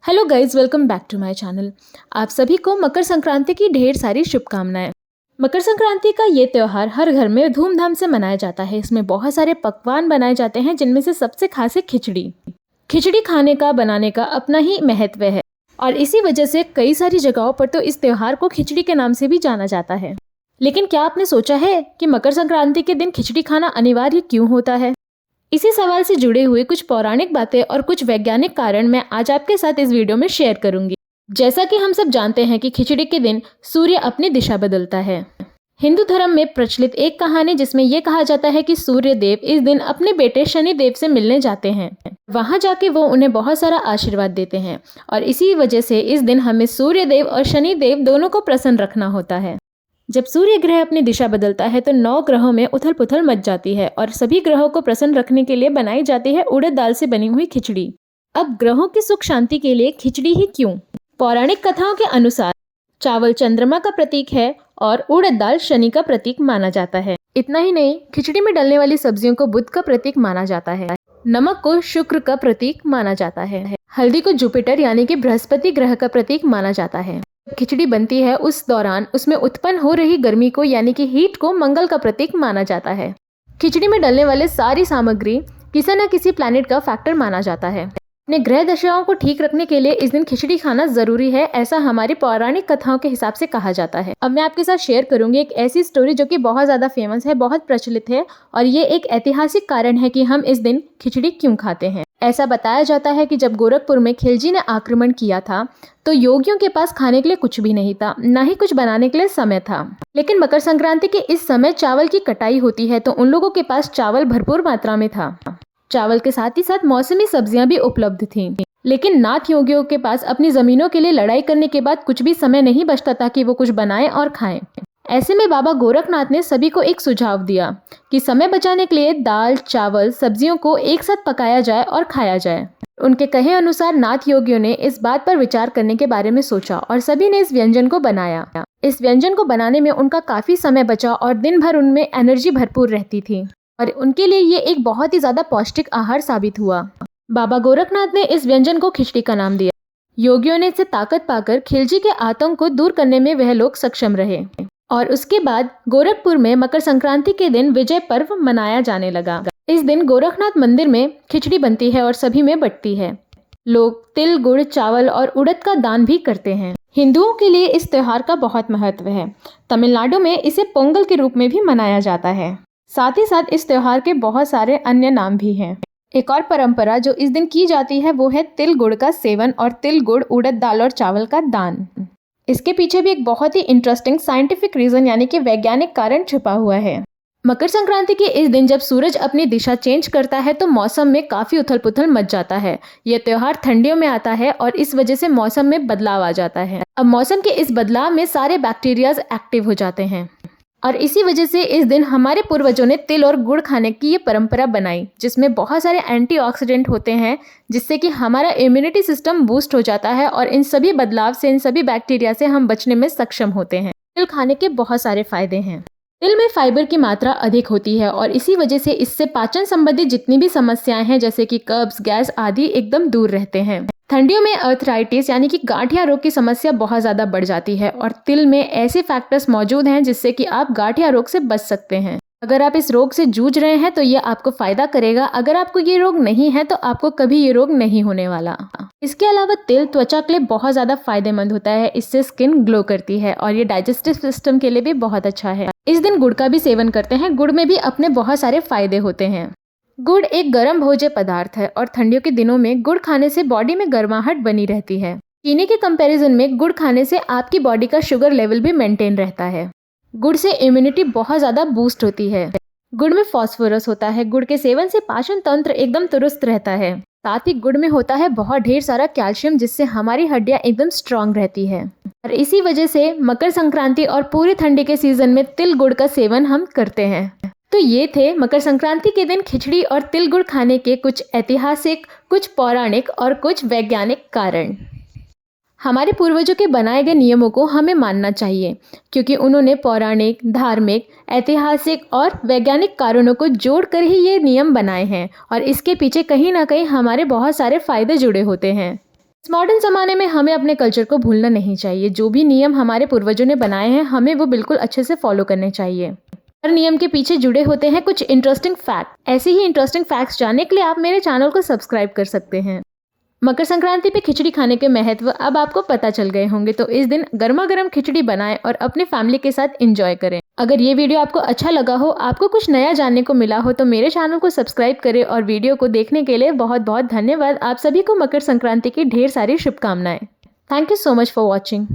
Hello guys, welcome back to my channel. आप सभी को मकर संक्रांति की ढेर सारी शुभकामनाएं। मकर संक्रांति का ये त्यौहार हर घर में धूमधाम से मनाया जाता है। इसमें बहुत सारे पकवान बनाए जाते हैं, जिनमें से सबसे खास है खिचड़ी। खिचड़ी खाने का बनाने का अपना ही महत्व है और इसी वजह से कई सारी जगहों पर तो इस त्यौहार को खिचड़ी के नाम से भी जाना जाता है। लेकिन क्या आपने सोचा है कि मकर संक्रांति के दिन खिचड़ी खाना अनिवार्य क्यों होता है? इसी सवाल से जुड़े हुए कुछ पौराणिक बातें और कुछ वैज्ञानिक कारण मैं आज आपके साथ इस वीडियो में शेयर करूंगी। जैसा कि हम सब जानते हैं कि खिचड़ी के दिन सूर्य अपनी दिशा बदलता है। हिंदू धर्म में प्रचलित एक कहानी जिसमें यह कहा जाता है कि सूर्य देव इस दिन अपने बेटे शनि देव से मिलने जाते हैं। वहां जाके वो उन्हें बहुत सारा आशीर्वाद देते हैं और इसी वजह से इस दिन हमें सूर्य देव और शनि देव दोनों को प्रसन्न रखना होता है। जब सूर्य ग्रह अपनी दिशा बदलता है तो 9 ग्रहों में उथल पुथल मच जाती है और सभी ग्रहों को प्रसन्न रखने के लिए बनाई जाती है उड़द दाल से बनी हुई खिचड़ी। अब ग्रहों की सुख शांति के लिए खिचड़ी ही क्यों? पौराणिक कथाओं के अनुसार चावल चंद्रमा का प्रतीक है और उड़द दाल शनि का प्रतीक माना जाता है। इतना ही नहीं, खिचड़ी में डलने वाली सब्जियों को बुध का प्रतीक माना जाता है। नमक को शुक्र का प्रतीक माना जाता है। हल्दी को जुपिटर यानी कि बृहस्पति ग्रह का प्रतीक माना जाता है। खिचड़ी बनती है उस दौरान उसमें उत्पन्न हो रही गर्मी को यानी कि हीट को मंगल का प्रतीक माना जाता है। खिचड़ी में डलने वाले सारी सामग्री किसी न किसी प्लैनेट का फैक्टर माना जाता है। अपने ग्रह दशाओं को ठीक रखने के लिए इस दिन खिचड़ी खाना जरूरी है, ऐसा हमारी पौराणिक कथाओं के हिसाब से कहा जाता है। अब मैं आपके साथ शेयर करूंगी एक ऐसी स्टोरी जो कि बहुत ज्यादा फेमस है, बहुत प्रचलित है और ये एक ऐतिहासिक कारण है कि हम इस दिन खिचड़ी क्यों खाते हैं। ऐसा बताया जाता है कि जब गोरखपुर में खिलजी ने आक्रमण किया था तो योगियों के पास खाने के लिए कुछ भी नहीं था, ना ही कुछ बनाने के लिए समय था। लेकिन मकर संक्रांति के इस समय चावल की कटाई होती है तो उन लोगों के पास चावल भरपूर मात्रा में था। चावल के साथ ही साथ मौसमी सब्जियां भी उपलब्ध थीं। लेकिन नाथ योगियों के पास अपनी जमीनों के लिए लड़ाई करने के बाद कुछ भी समय नहीं बचता था कि वो कुछ बनाएं और खाएं। ऐसे में बाबा गोरखनाथ ने सभी को एक सुझाव दिया कि समय बचाने के लिए दाल चावल सब्जियों को एक साथ पकाया जाए और खाया जाए। उनके कहे अनुसार नाथ योगियों ने इस बात पर विचार करने के बारे में सोचा और सभी ने इस व्यंजन को बनाया। इस व्यंजन को बनाने में उनका काफी समय बचा और दिन भर उनमें एनर्जी भरपूर रहती थी और उनके लिए ये एक बहुत ही ज्यादा पौष्टिक आहार साबित हुआ। बाबा गोरखनाथ ने इस व्यंजन को खिचड़ी का नाम दिया। योगियों ने इससे ताकत पाकर खिलजी के आतंक को दूर करने में वह लोग सक्षम रहे और उसके बाद गोरखपुर में मकर संक्रांति के दिन विजय पर्व मनाया जाने लगा। इस दिन गोरखनाथ मंदिर में खिचड़ी बनती है और सभी में बंटती है। लोग तिल गुड़ चावल और उड़द का दान भी करते हैं। हिंदुओं के लिए इस त्योहार का बहुत महत्व है। तमिलनाडु में इसे पोंगल के रूप में भी मनाया जाता है। साथ ही साथ इस त्योहार के बहुत सारे अन्य नाम भी हैं। एक और परंपरा जो इस दिन की जाती है वो है तिल गुड़ का सेवन और तिल गुड़ उड़द दाल और चावल का दान। इसके पीछे भी एक बहुत ही इंटरेस्टिंग साइंटिफिक रीजन यानी कि वैज्ञानिक कारण छुपा हुआ है। मकर संक्रांति के इस दिन जब सूरज अपनी दिशा चेंज करता है तो मौसम में काफी उथल पुथल मच जाता है। यह त्योहार ठंडियों में आता है और इस वजह से मौसम में बदलाव आ जाता है। अब मौसम के इस बदलाव में सारे बैक्टीरियाज एक्टिव हो जाते हैं और इसी वजह से इस दिन हमारे पूर्वजों ने तिल और गुड़ खाने की ये परंपरा बनाई, जिसमें बहुत सारे एंटीऑक्सीडेंट होते हैं जिससे कि हमारा इम्यूनिटी सिस्टम बूस्ट हो जाता है और इन सभी बदलाव से इन सभी बैक्टीरिया से हम बचने में सक्षम होते हैं। तिल खाने के बहुत सारे फायदे हैं। तिल में फाइबर की मात्रा अधिक होती है और इसी वजह से इससे पाचन संबंधी जितनी भी समस्याएं हैं जैसे कि कब्ज गैस आदि एकदम दूर रहते हैं। ठंडियों में अर्थराइटिस यानी कि गांठिया रोग की समस्या बहुत ज्यादा बढ़ जाती है और तिल में ऐसे फैक्टर्स मौजूद हैं जिससे कि आप गांठिया रोग से बच सकते हैं। अगर आप इस रोग से जूझ रहे हैं तो ये आपको फायदा करेगा। अगर आपको ये रोग नहीं है तो आपको कभी ये रोग नहीं होने वाला। इसके अलावा तिल त्वचा के लिए बहुत ज्यादा फायदेमंद होता है। इससे स्किन ग्लो करती है और ये डाइजेस्टिव सिस्टम के लिए भी बहुत अच्छा है। इस दिन गुड़ का भी सेवन करते हैं। गुड़ में भी अपने बहुत सारे फायदे होते हैं। गुड़ एक गर्म भोज्य पदार्थ है और ठंडियों के दिनों में गुड़ खाने से बॉडी में गर्माहट बनी रहती है। चीनी के कंपैरिजन में गुड़ खाने से आपकी बॉडी का शुगर लेवल भी मेंटेन रहता है। गुड़ से इम्यूनिटी बहुत ज्यादा बूस्ट होती है। गुड़ में फास्फोरस होता है। गुड़ के सेवन से पाचन तंत्र एकदम दुरुस्त रहता है। साथ ही गुड़ में होता है बहुत ढेर सारा कैल्शियम जिससे हमारी हड्डियां एकदम स्ट्रांग रहती है और इसी वजह से मकर संक्रांति और पूरी ठंडी के सीजन में तिल गुड़ का सेवन हम करते हैं। तो ये थे मकर संक्रांति के दिन खिचड़ी और तिल गुड़ खाने के कुछ ऐतिहासिक, कुछ पौराणिक और कुछ वैज्ञानिक कारण। हमारे पूर्वजों के बनाए गए नियमों को हमें मानना चाहिए क्योंकि उन्होंने पौराणिक, धार्मिक, ऐतिहासिक और वैज्ञानिक कारणों को जोड़कर ही ये नियम बनाए हैं और इसके पीछे कहीं ना कहीं हमारे बहुत सारे फायदे जुड़े होते हैं। इस मॉडर्न ज़माने में हमें अपने कल्चर को भूलना नहीं चाहिए। जो भी नियम हमारे पूर्वजों ने बनाए हैं, हमें वो बिल्कुल अच्छे से फॉलो करने चाहिए। हर नियम के पीछे जुड़े होते हैं कुछ इंटरेस्टिंग फैक्ट। ऐसे ही इंटरेस्टिंग फैक्ट्स जानने के लिए आप मेरे चैनल को सब्सक्राइब कर सकते हैं। मकर संक्रांति पे खिचड़ी खाने के महत्व अब आपको पता चल गए होंगे, तो इस दिन गर्मा गर्म खिचड़ी बनाएं और अपने फैमिली के साथ एंजॉय करें। अगर ये वीडियो आपको अच्छा लगा हो, आपको कुछ नया जानने को मिला हो, तो मेरे चैनल को सब्सक्राइब करें और वीडियो को देखने के लिए बहुत बहुत धन्यवाद। आप सभी को मकर संक्रांति की ढेर सारी शुभकामनाएं। Thank you so much for watching.